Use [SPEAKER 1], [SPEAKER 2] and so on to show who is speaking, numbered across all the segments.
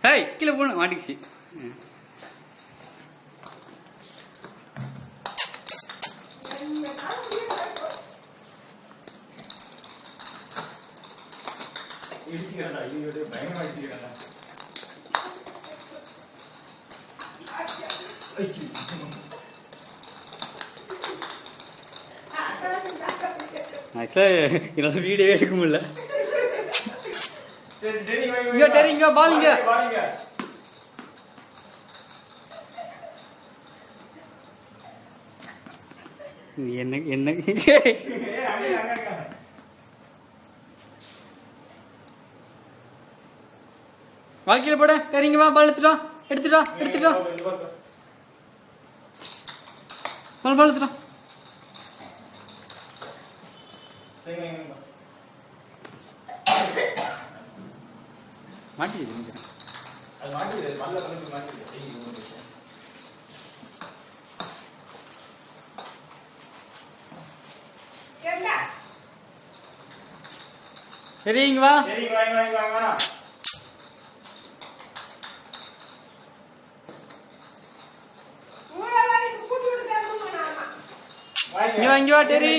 [SPEAKER 1] Hey கீழே போன மாட்டிக்கிச்சு. ஆக்சுவலாக வீடியோ எடுக்க முடியல. இங்க பால் இங்க என்ன என்ன வாழ்க்கையில போட சரிங்க வா பால் எடுத்துட்டோம் பால் எடுத்துட்டோம் மாட்டிது சரி இங்க வா இங்க வா டெரி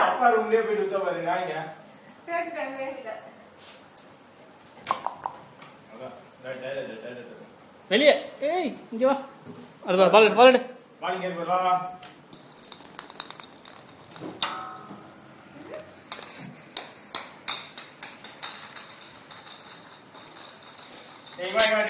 [SPEAKER 2] அப்பா ரூம்லயே போயிட்டு உச்சா பாருங்க
[SPEAKER 1] வெளியே. ஏய் இங்க வா. அது பால் எடு
[SPEAKER 2] வாலிங்க போறா. ஏய் வா